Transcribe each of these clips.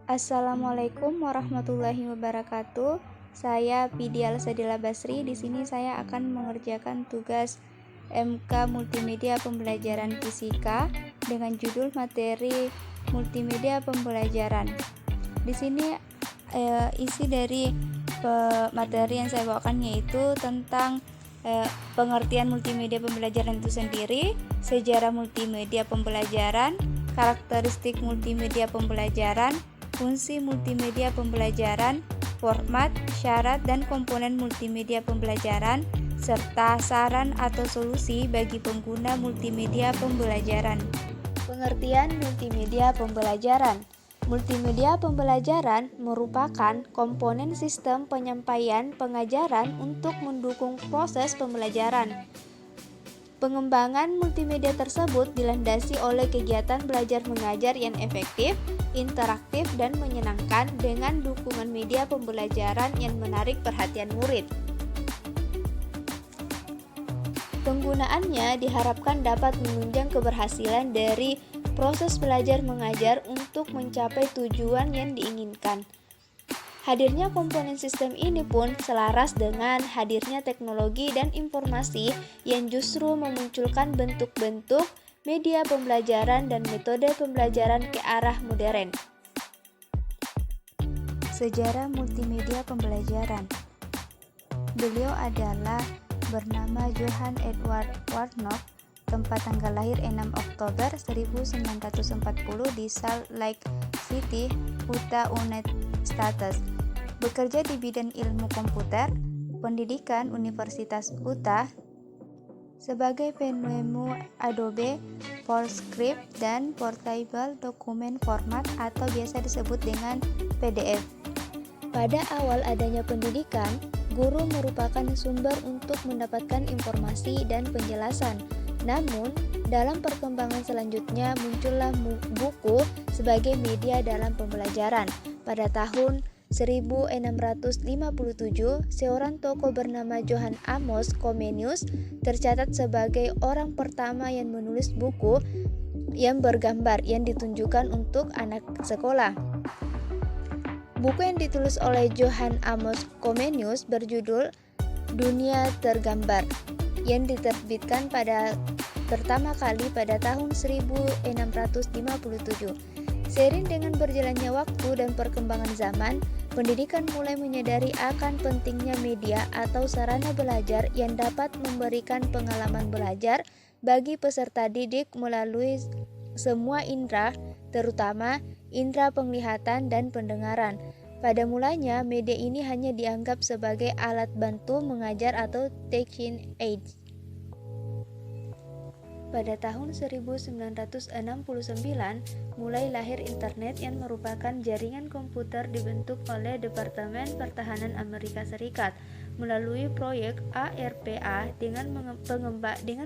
Assalamualaikum warahmatullahi wabarakatuh. Saya Pidial Sadila Basri. Di sini saya akan mengerjakan tugas MK Multimedia Pembelajaran Fisika dengan judul materi multimedia pembelajaran. Di sini isi dari materi yang saya bawakan yaitu tentang pengertian multimedia pembelajaran itu sendiri, sejarah multimedia pembelajaran, karakteristik multimedia pembelajaran, fungsi multimedia pembelajaran, format, syarat, dan komponen multimedia pembelajaran, serta saran atau solusi bagi pengguna multimedia pembelajaran. Pengertian multimedia pembelajaran. Multimedia pembelajaran merupakan komponen sistem penyampaian pengajaran untuk mendukung proses pembelajaran. Pengembangan multimedia tersebut dilandasi oleh kegiatan belajar mengajar yang efektif, interaktif, dan menyenangkan dengan dukungan media pembelajaran yang menarik perhatian murid. Penggunaannya diharapkan dapat menunjang keberhasilan dari proses belajar mengajar untuk mencapai tujuan yang diinginkan. Hadirnya komponen sistem ini pun selaras dengan hadirnya teknologi dan informasi yang justru memunculkan bentuk-bentuk media pembelajaran dan metode pembelajaran ke arah modern. Sejarah multimedia pembelajaran. Beliau adalah bernama Johann Edward Warnock, tempat tanggal lahir 6 Oktober 1940 di Salt Lake City, Utah, United States. Bekerja di bidang ilmu komputer, pendidikan Universitas Utah, sebagai penemu Adobe PostScript dan Portable Document Format atau biasa disebut dengan PDF. Pada awal adanya pendidikan, guru merupakan sumber untuk mendapatkan informasi dan penjelasan. Namun, dalam perkembangan selanjutnya muncullah buku sebagai media dalam pembelajaran. Pada tahun 1657, seorang tokoh bernama Johann Amos Comenius tercatat sebagai orang pertama yang menulis buku yang bergambar yang ditunjukkan untuk anak sekolah. Buku yang ditulis oleh Johann Amos Comenius berjudul Dunia Tergambar, yang diterbitkan pertama kali pada tahun 1657. Seiring dengan berjalannya waktu dan perkembangan zaman, pendidikan mulai menyadari akan pentingnya media atau sarana belajar yang dapat memberikan pengalaman belajar bagi peserta didik melalui semua indera, terutama indera penglihatan dan pendengaran. Pada mulanya, media ini hanya dianggap sebagai alat bantu mengajar atau teaching aid. Pada tahun 1969, mulai lahir internet yang merupakan jaringan komputer dibentuk oleh Departemen Pertahanan Amerika Serikat melalui proyek ARPA dengan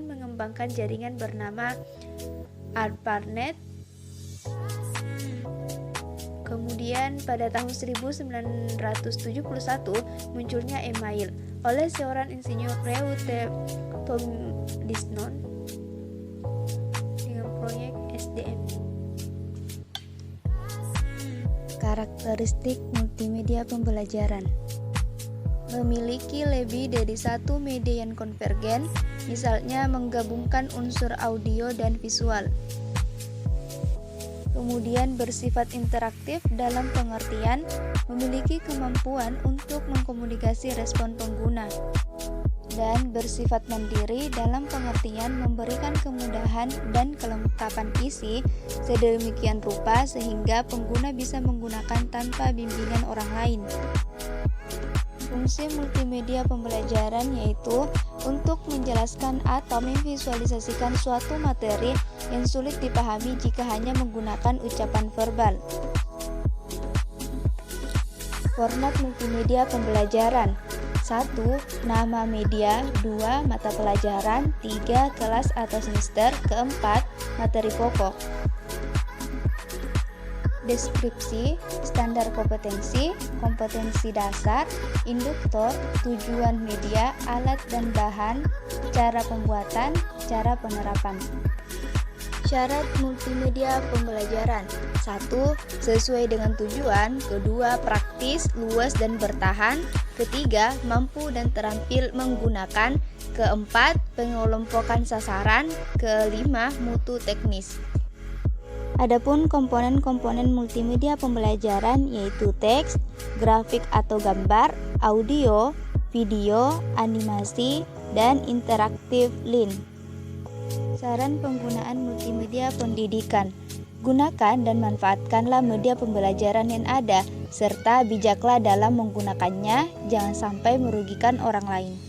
mengembangkan jaringan bernama ARPANET. Kemudian pada tahun 1971 munculnya email oleh seorang insinyur Reuther Tomlinson proyek SDM. Karakteristik multimedia pembelajaran. Memiliki lebih dari satu media yang konvergen, misalnya menggabungkan unsur audio dan visual. Kemudian bersifat interaktif dalam pengertian memiliki kemampuan untuk mengkomunikasi respon pengguna. Dan bersifat mandiri dalam pengertian memberikan kemudahan dan kelengkapan isi sedemikian rupa sehingga pengguna bisa menggunakan tanpa bimbingan orang lain. Fungsi multimedia pembelajaran yaitu untuk menjelaskan atau memvisualisasikan suatu materi yang sulit dipahami jika hanya menggunakan ucapan verbal. Format multimedia pembelajaran. 1. Nama media. 2. Mata pelajaran. 3. Kelas atau semester. 4. Materi pokok. Deskripsi, standar kompetensi, kompetensi dasar, induktor, tujuan media, alat dan bahan, cara pembuatan, cara penerapan. Syarat multimedia pembelajaran. 1. Sesuai dengan tujuan. 2. Praktis, luas, dan bertahan. 3. Mampu dan terampil menggunakan. 4. Pengelompokan sasaran. 5. Mutu teknis. Adapun komponen-komponen multimedia pembelajaran yaitu teks, grafik atau gambar, audio, video, animasi, dan interaktif link. Saran penggunaan multimedia pendidikan. Gunakan dan manfaatkanlah media pembelajaran yang ada, serta bijaklah dalam menggunakannya, jangan sampai merugikan orang lain.